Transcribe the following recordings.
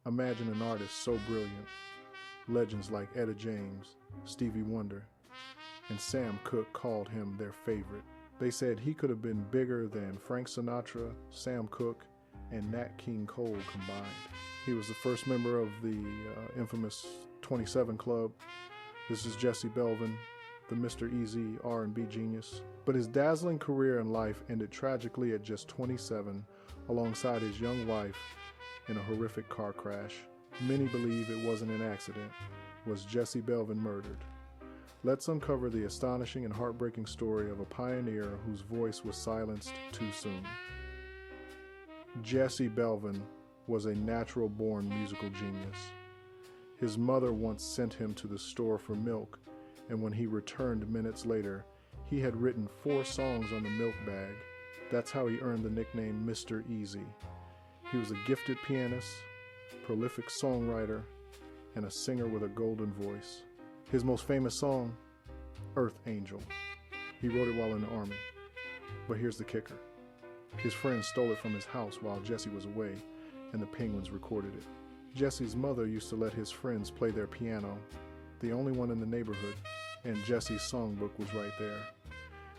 Imagine an artist so brilliant. Legends like Etta James, Stevie Wonder, and Sam Cooke called him their favorite. They said he could have been bigger than Frank Sinatra, Sam Cooke, and Nat King Cole combined. He was the first member of the infamous 27 Club. This is Jesse Belvin, the Mr. Easy R&B genius. But his dazzling career in life ended tragically at just 27, alongside his young wife in a horrific car crash. Many believe it wasn't an accident. Was Jesse Belvin murdered? Let's uncover the astonishing and heartbreaking story of a pioneer whose voice was silenced too soon. Jesse Belvin was a natural-born musical genius. His mother once sent him to the store for milk, and when he returned minutes later, he had written 4 songs on the milk bag. That's how he earned the nickname Mr. Easy. He was a gifted pianist, prolific songwriter, and a singer with a golden voice. His most famous song, Earth Angel. He wrote it while in the army. But here's the kicker. His friends stole it from his house while Jesse was away, and the Penguins recorded it. Jesse's mother used to let his friends play their piano, the only one in the neighborhood, and Jesse's songbook was right there.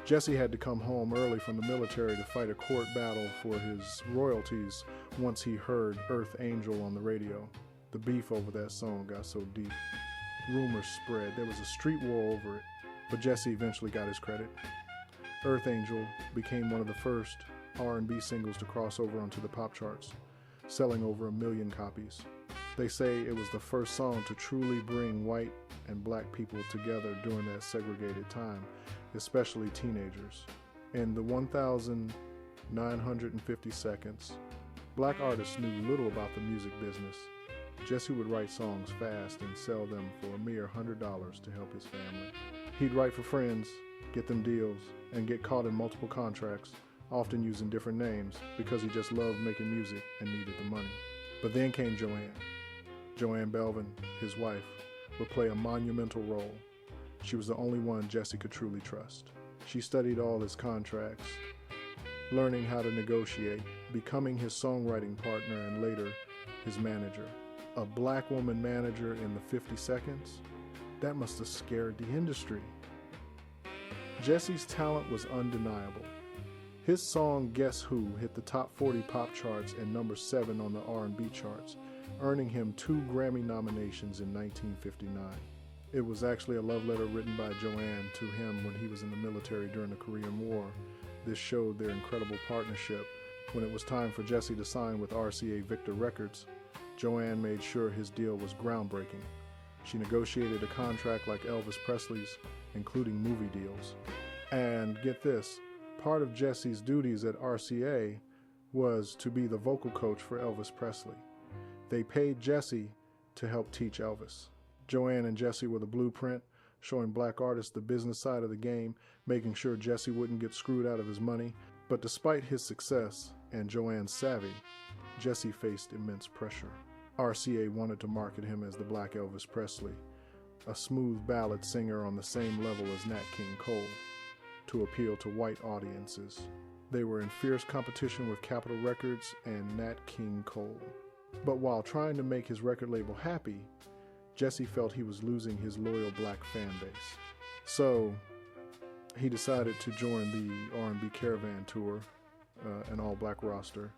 Jesse had to come home early from the military to fight a court battle for his royalties once he heard Earth Angel on the radio. The beef over that song got so deep. Rumors spread. There was a street war over it, but Jesse eventually got his credit. Earth Angel became one of the first R&B singles to cross over onto the pop charts, selling over 1 million copies. They say it was the first song to truly bring white and black people together during that segregated time, especially teenagers. In the 1,950 seconds, black artists knew little about the music business. Jesse would write songs fast and sell them for a mere $100 to help his family. He'd write for friends, get them deals, and get caught in multiple contracts, often using different names, because he just loved making music and needed the money. But then came Joanne. Joanne Belvin, his wife, would play a monumental role. She was the only one Jesse could truly trust. She studied all his contracts, learning how to negotiate, becoming his songwriting partner and later his manager. A black woman manager in the 50 seconds? That must have scared the industry. Jesse's talent was undeniable. His song Guess Who hit the top 40 pop charts and number 7 on the R&B charts, earning him 2 Grammy nominations in 1959. It was actually a love letter written by Joanne to him when he was in the military during the Korean War. This showed their incredible partnership. When it was time for Jesse to sign with RCA Victor Records, Joanne made sure his deal was groundbreaking. She negotiated a contract like Elvis Presley's, including movie deals. And get this, part of Jesse's duties at RCA was to be the vocal coach for Elvis Presley. They paid Jesse to help teach Elvis. Joanne and Jesse were the blueprint, showing black artists the business side of the game, making sure Jesse wouldn't get screwed out of his money. But despite his success and Joanne's savvy, Jesse faced immense pressure. RCA wanted to market him as the Black Elvis Presley, a smooth ballad singer on the same level as Nat King Cole, to appeal to white audiences. They were in fierce competition with Capitol Records and Nat King Cole. But while trying to make his record label happy, Jesse felt he was losing his loyal black fan base. So he decided to join the R&B Caravan Tour, an all-black roster,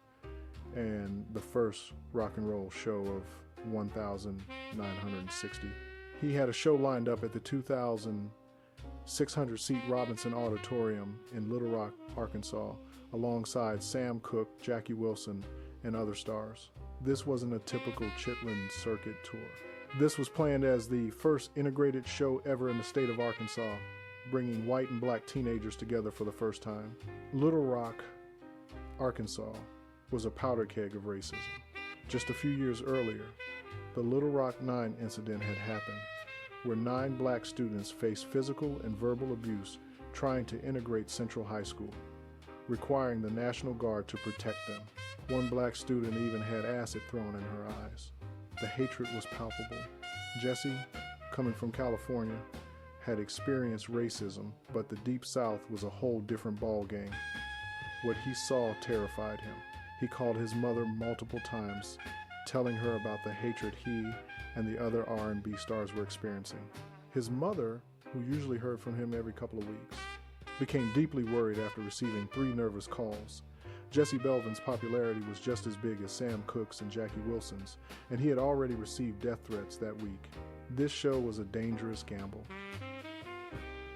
and the first rock and roll show of 1,960. He had a show lined up at the 2,600-seat Robinson Auditorium in Little Rock, Arkansas, alongside Sam Cooke, Jackie Wilson, and other stars. This wasn't a typical Chitlin circuit tour. This was planned as the first integrated show ever in the state of Arkansas, bringing white and black teenagers together for the first time. Little Rock, Arkansas, was a powder keg of racism. Just a few years earlier, the Little Rock 9 incident had happened, where 9 black students faced physical and verbal abuse trying to integrate Central High School, requiring the National Guard to protect them. One black student even had acid thrown in her eyes. The hatred was palpable. Jesse, coming from California, had experienced racism, but the Deep South was a whole different ballgame. What he saw terrified him. He called his mother multiple times, telling her about the hatred he and the other R&B stars were experiencing. His mother, who usually heard from him every couple of weeks, became deeply worried after receiving 3 nervous calls. Jesse Belvin's popularity was just as big as Sam Cooke's and Jackie Wilson's, and he had already received death threats that week. This show was a dangerous gamble.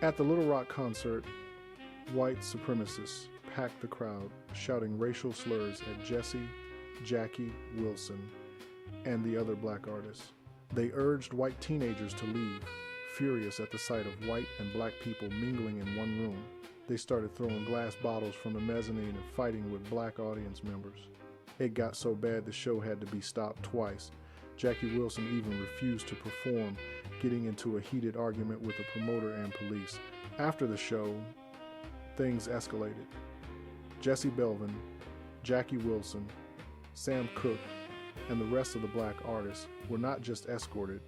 At the Little Rock concert, white supremacists packed the crowd, shouting racial slurs at Jesse, Jackie Wilson, and the other black artists. They urged white teenagers to leave, furious at the sight of white and black people mingling in one room. They started throwing glass bottles from the mezzanine and fighting with black audience members. It got so bad the show had to be stopped twice. Jackie Wilson even refused to perform, getting into a heated argument with the promoter and police. After the show, things escalated. Jesse Belvin, Jackie Wilson, Sam Cooke, and the rest of the black artists were not just escorted,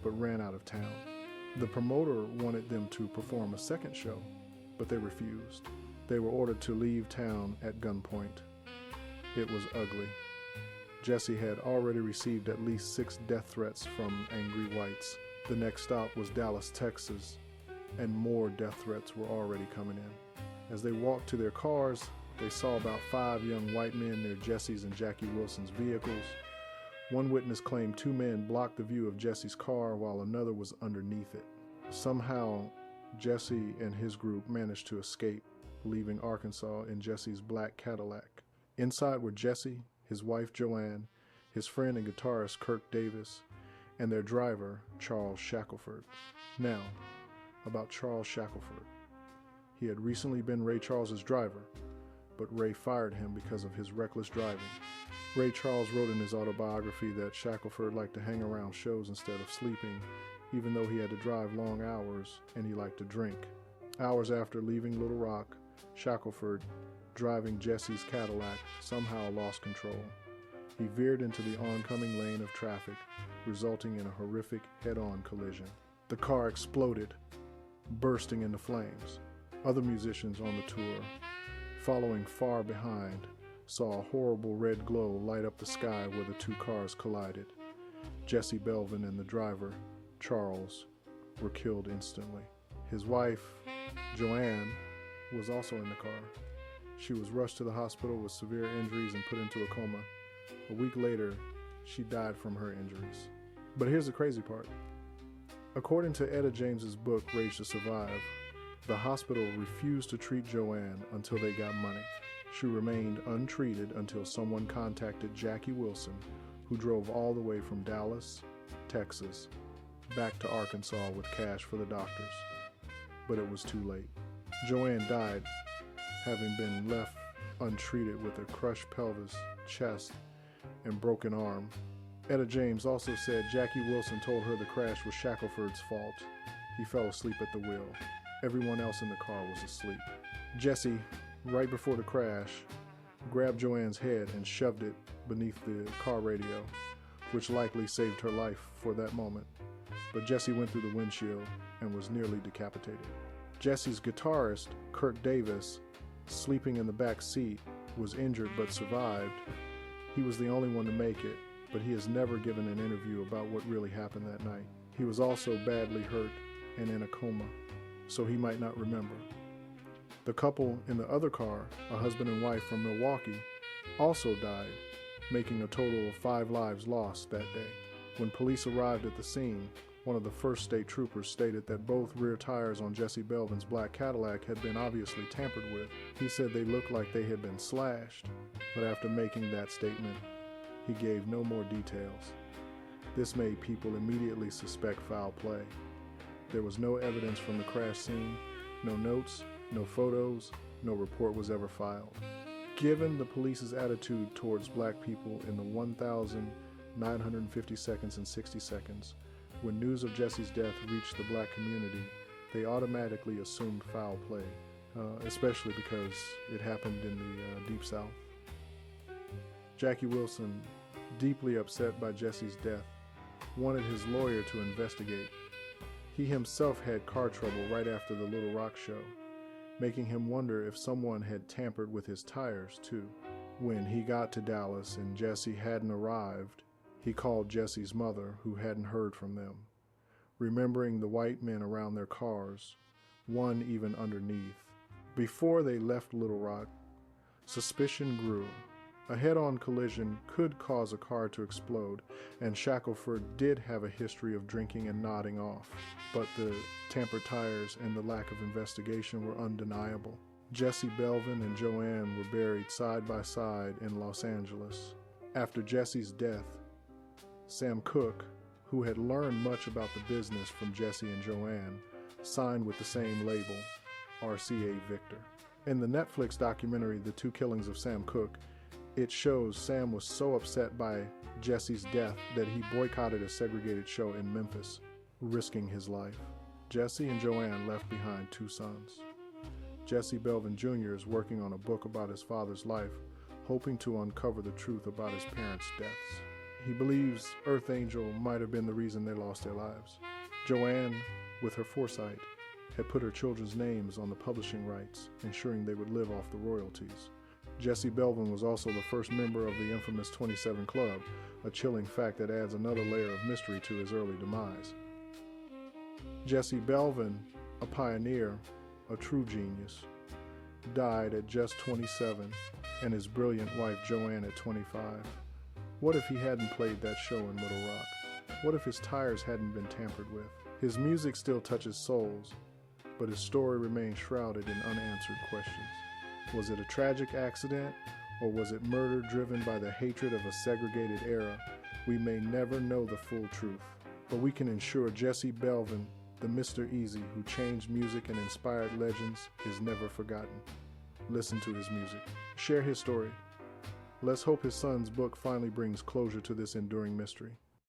but ran out of town. The promoter wanted them to perform a second show, but they refused. They were ordered to leave town at gunpoint. It was ugly. Jesse had already received at least 6 death threats from angry whites. The next stop was Dallas, Texas, and more death threats were already coming in. As they walked to their cars, they saw about 5 young white men near Jesse's and Jackie Wilson's vehicles. One witness claimed 2 men blocked the view of Jesse's car while another was underneath it. Somehow, Jesse and his group managed to escape, leaving Arkansas in Jesse's black Cadillac. Inside were Jesse, his wife Joanne, his friend and guitarist Kirk Davis, and their driver, Charles Shackelford. Now, about Charles Shackelford. He had recently been Ray Charles's driver, but Ray fired him because of his reckless driving. Ray Charles wrote in his autobiography that Shackelford liked to hang around shows instead of sleeping, even though he had to drive long hours and he liked to drink. Hours after leaving Little Rock, Shackelford, driving Jesse's Cadillac, somehow lost control. He veered into the oncoming lane of traffic, resulting in a horrific head-on collision. The car exploded, bursting into flames. Other musicians on the tour, following far behind, saw a horrible red glow light up the sky where the 2 cars collided. Jesse Belvin and the driver, Charles, were killed instantly. His wife, Joanne, was also in the car. She was rushed to the hospital with severe injuries and put into a coma. A week later, she died from her injuries. But here's the crazy part. According to Etta James's book, Rage to Survive, the hospital refused to treat Joanne until they got money. She remained untreated until someone contacted Jackie Wilson, who drove all the way from Dallas, Texas, back to Arkansas with cash for the doctors. But it was too late. Joanne died, having been left untreated with a crushed pelvis, chest, and broken arm. Etta James also said Jackie Wilson told her the crash was Shackelford's fault. He fell asleep at the wheel. Everyone else in the car was asleep. Jesse, right before the crash, grabbed Joanne's head and shoved it beneath the car radio, which likely saved her life for that moment. But Jesse went through the windshield and was nearly decapitated. Jesse's guitarist, Kirk Davis, sleeping in the back seat, was injured but survived. He was the only one to make it, but he has never given an interview about what really happened that night. He was also badly hurt and in a coma, so he might not remember. The couple in the other car, a husband and wife from Milwaukee, also died, making a total of 5 lives lost that day. When police arrived at the scene, one of the first state troopers stated that both rear tires on Jesse Belvin's black Cadillac had been obviously tampered with. He said they looked like they had been slashed, but after making that statement, he gave no more details. This made people immediately suspect foul play. There was no evidence from the crash scene, no notes, no photos, no report was ever filed. Given the police's attitude towards black people in the 1,950 seconds and 60 seconds, when news of Jesse's death reached the black community, they automatically assumed foul play, especially because it happened in the Deep South. Jackie Wilson, deeply upset by Jesse's death, wanted his lawyer to investigate. He himself had car trouble right after the Little Rock show, making him wonder if someone had tampered with his tires too. When he got to Dallas and Jesse hadn't arrived, He called Jesse's mother, who hadn't heard from them, remembering the white men around their cars, one even underneath. Before they left Little Rock, suspicion grew. A head-on collision could cause a car to explode, and Shackelford did have a history of drinking and nodding off, but the tampered tires and the lack of investigation were undeniable. Jesse Belvin and Joanne were buried side by side in Los Angeles. After Jesse's death, Sam Cooke, who had learned much about the business from Jesse and Joanne, signed with the same label, RCA Victor. In the Netflix documentary, The Two Killings of Sam Cooke, it shows Sam was so upset by Jesse's death that he boycotted a segregated show in Memphis, risking his life. Jesse and Joanne left behind 2 sons. Jesse Belvin Jr. is working on a book about his father's life, hoping to uncover the truth about his parents' deaths. He believes Earth Angel might have been the reason they lost their lives. Joanne, with her foresight, had put her children's names on the publishing rights, ensuring they would live off the royalties. Jesse Belvin was also the first member of the infamous 27 Club, a chilling fact that adds another layer of mystery to his early demise. Jesse Belvin, a pioneer, a true genius, died at just 27, and his brilliant wife Joanne at 25. What if he hadn't played that show in Little Rock? What if his tires hadn't been tampered with? His music still touches souls, but his story remains shrouded in unanswered questions. Was it a tragic accident, or was it murder driven by the hatred of a segregated era? We may never know the full truth, but we can ensure Jesse Belvin, the Mr. Easy who changed music and inspired legends, is never forgotten. Listen to his music. Share his story. Let's hope his son's book finally brings closure to this enduring mystery.